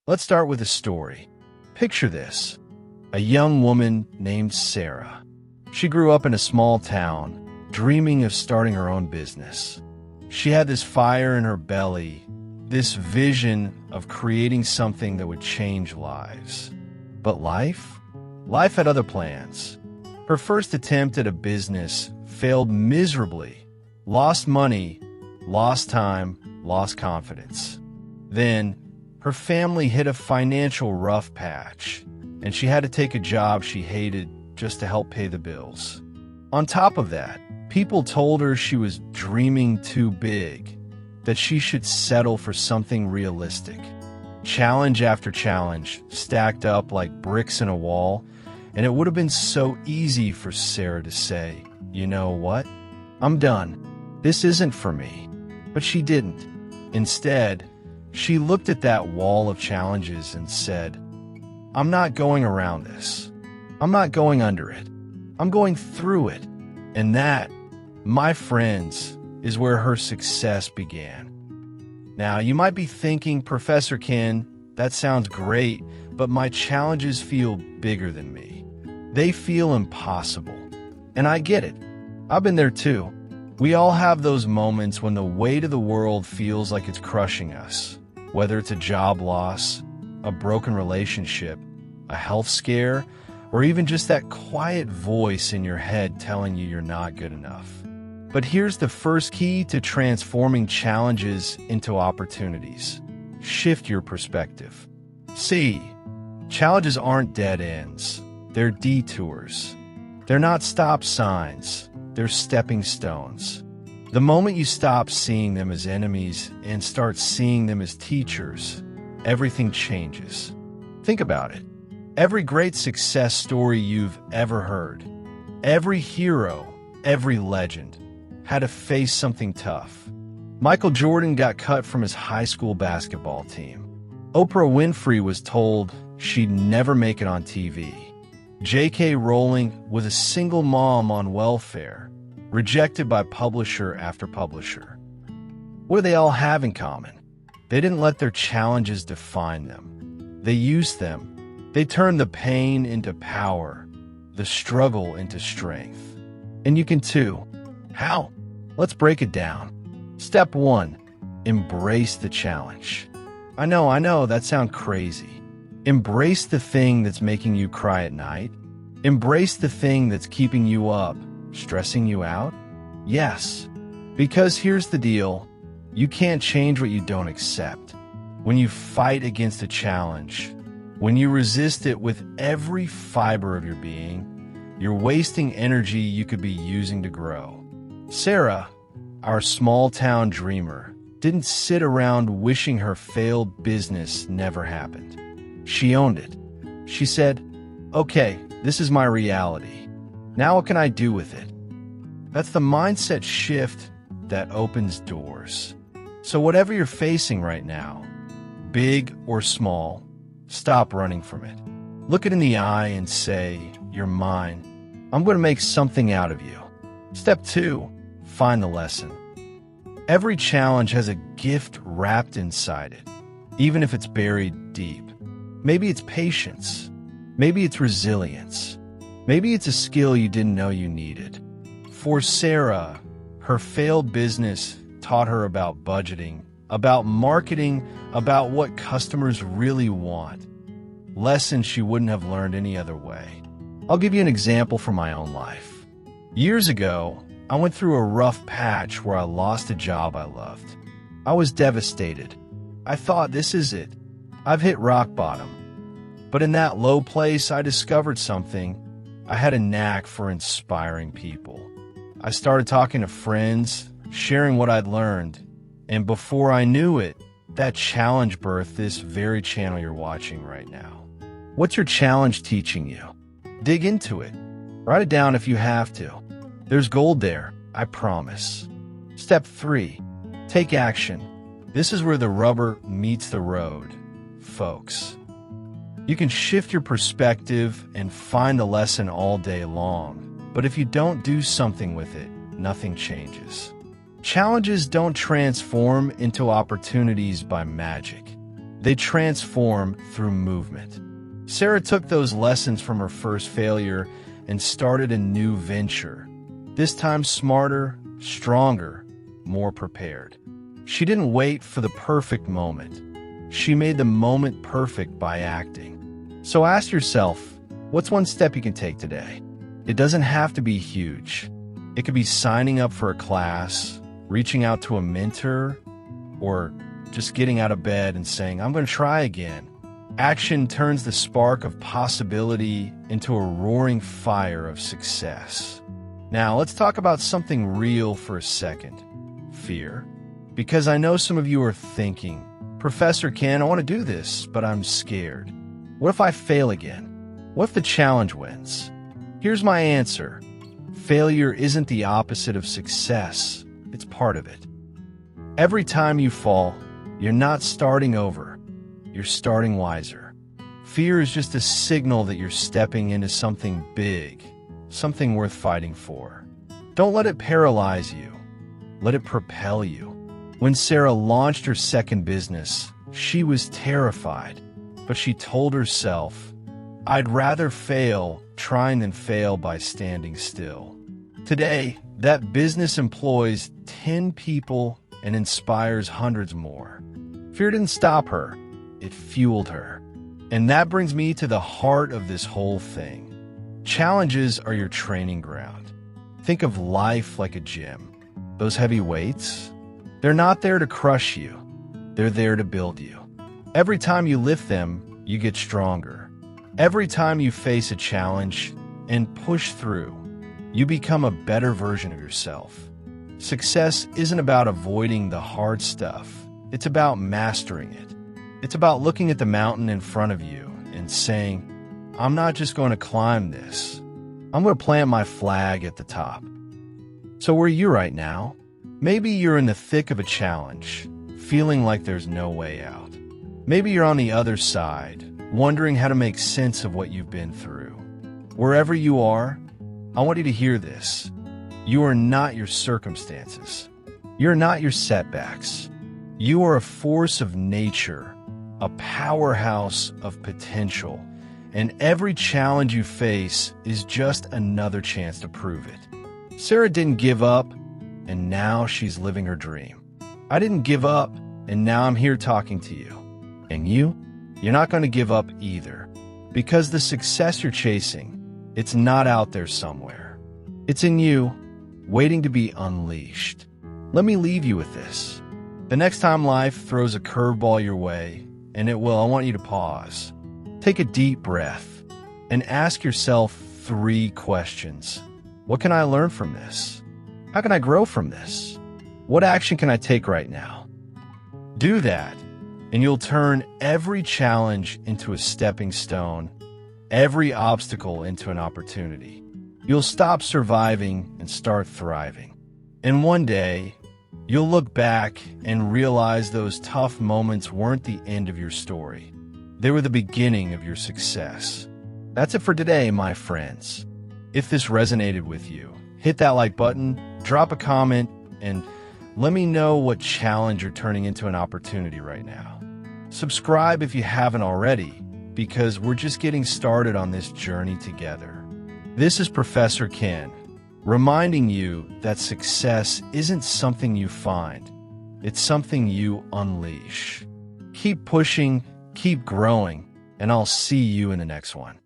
Let's start with a story. Picture this: a young woman named Sarah. She grew up in a small town, dreaming of starting her own business. She had this fire in her belly, this vision of creating something that would change lives. But life had other plans. Her first attempt at a business failed miserably, lost money, lost time, lost confidence. Then, her family hit a financial rough patch, and she had to take a job she hated just to help pay the bills. On top of that, people told her she was dreaming too big, that she should settle for something realistic. Challenge after challenge stacked up like bricks in a wall, and it would have been so easy for Sarah to say, "You know what? I'm done. This isn't for me." But she didn't. Instead, she looked at that wall of challenges and said, "I'm not going around this. I'm not going under it. I'm going through it." And that, my friends, is where her success began. Now, you might be thinking, "Professor Ken, that sounds great, but my challenges feel bigger than me. They feel impossible." And I get it. I've been there too. We all have those moments when the weight of the world feels like it's crushing us, whether it's a job loss, a broken relationship, a health scare, or even just that quiet voice in your head telling you you're not good enough. But here's the first key to transforming challenges into opportunities. Shift your perspective. See, challenges aren't dead ends. They're detours. They're not stop signs. They're stepping stones. The moment you stop seeing them as enemies and start seeing them as teachers, everything changes. Think about it. Every great success story you've ever heard, every hero, every legend, had to face something tough. Michael Jordan got cut from his high school basketball team. Oprah Winfrey was told she'd never make it on TV. J.K. Rowling was a single mom on welfare, rejected by publisher after publisher. What do they all have in common? They didn't let their challenges define them. They used them. They turned the pain into power, the struggle into strength. And you can too. How? Let's break it down. Step 1, embrace the challenge. I know, that sounds crazy. Embrace the thing that's making you cry at night. Embrace the thing that's keeping you up, stressing you out. Yes, because here's the deal. You can't change what you don't accept. When you fight against a challenge, when you resist it with every fiber of your being, you're wasting energy you could be using to grow. Sarah, our small-town dreamer, didn't sit around wishing her failed business never happened. She owned it. She said, "Okay, this is my reality. Now what can I do with it?" That's the mindset shift that opens doors. So whatever you're facing right now, big or small, stop running from it. Look it in the eye and say, "You're mine. I'm going to make something out of you." Step 2, find the lesson. Every challenge has a gift wrapped inside it, even if it's buried deep. Maybe it's patience. Maybe it's resilience. Maybe it's a skill you didn't know you needed. For Sarah, her failed business taught her about budgeting, about marketing, about what customers really want. Lessons she wouldn't have learned any other way. I'll give you an example from my own life. Years ago, I went through a rough patch where I lost a job I loved. I was devastated. I thought, this is it. I've hit rock bottom. But in that low place, I discovered something. I had a knack for inspiring people. I started talking to friends, sharing what I'd learned, and before I knew it, that challenge birthed this very channel you're watching right now. What's your challenge teaching you? Dig into it. Write it down if you have to. There's gold there, I promise. Step 3, take action. This is where the rubber meets the road, folks. You can shift your perspective and find a lesson all day long, but if you don't do something with it, nothing changes. Challenges don't transform into opportunities by magic. They transform through movement. Sarah took those lessons from her first failure and started a new venture. This time smarter, stronger, more prepared. She didn't wait for the perfect moment. She made the moment perfect by acting. So ask yourself, what's one step you can take today? It doesn't have to be huge. It could be signing up for a class, reaching out to a mentor, or just getting out of bed and saying, I'm going to try again. Action turns the spark of possibility into a roaring fire of success. Now, let's talk about something real for a second. Fear. Because I know some of you are thinking, Professor Ken, I want to do this, but I'm scared. What if I fail again? What if the challenge wins? Here's my answer. Failure isn't the opposite of success. It's part of it. Every time you fall, you're not starting over. You're starting wiser. Fear is just a signal that you're stepping into something big, something worth fighting for. Don't let it paralyze you. Let it propel you. When Sarah launched her second business, she was terrified, but she told herself, I'd rather fail trying than fail by standing still. Today, that business employs 10 people and inspires hundreds more. Fear didn't stop her. It fueled her. And that brings me to the heart of this whole thing. Challenges are your training ground. Think of life like a gym. Those heavy weights, they're not there to crush you. They're there to build you. Every time you lift them, you get stronger. Every time you face a challenge and push through, you become a better version of yourself. Success isn't about avoiding the hard stuff. It's about mastering it. It's about looking at the mountain in front of you and saying, I'm not just going to climb this. I'm going to plant my flag at the top. So where are you right now? Maybe you're in the thick of a challenge, feeling like there's no way out. Maybe you're on the other side, wondering how to make sense of what you've been through. Wherever you are, I want you to hear this. You are not your circumstances. You're not your setbacks. You are a force of nature, a powerhouse of potential, and every challenge you face is just another chance to prove it. Sarah didn't give up, and now she's living her dream. I didn't give up, and now I'm here talking to you. And you're not going to give up either, because the success you're chasing, it's not out there somewhere. It's in you, waiting to be unleashed. Let me leave you with this. The next time life throws a curveball your way, and it will, I want you to pause. Take a deep breath and ask yourself 3 questions. What can I learn from this? How can I grow from this? What action can I take right now? Do that, and you'll turn every challenge into a stepping stone, every obstacle into an opportunity. You'll stop surviving and start thriving. And one day, you'll look back and realize those tough moments weren't the end of your story. They were the beginning of your success. That's it for today, my friends. If this resonated with you, hit that like button, drop a comment, and let me know what challenge you're turning into an opportunity right now. Subscribe if you haven't already, because we're just getting started on this journey together. This is Professor Ken, reminding you that success isn't something you find, it's something you unleash. Keep pushing, keep growing, and I'll see you in the next one.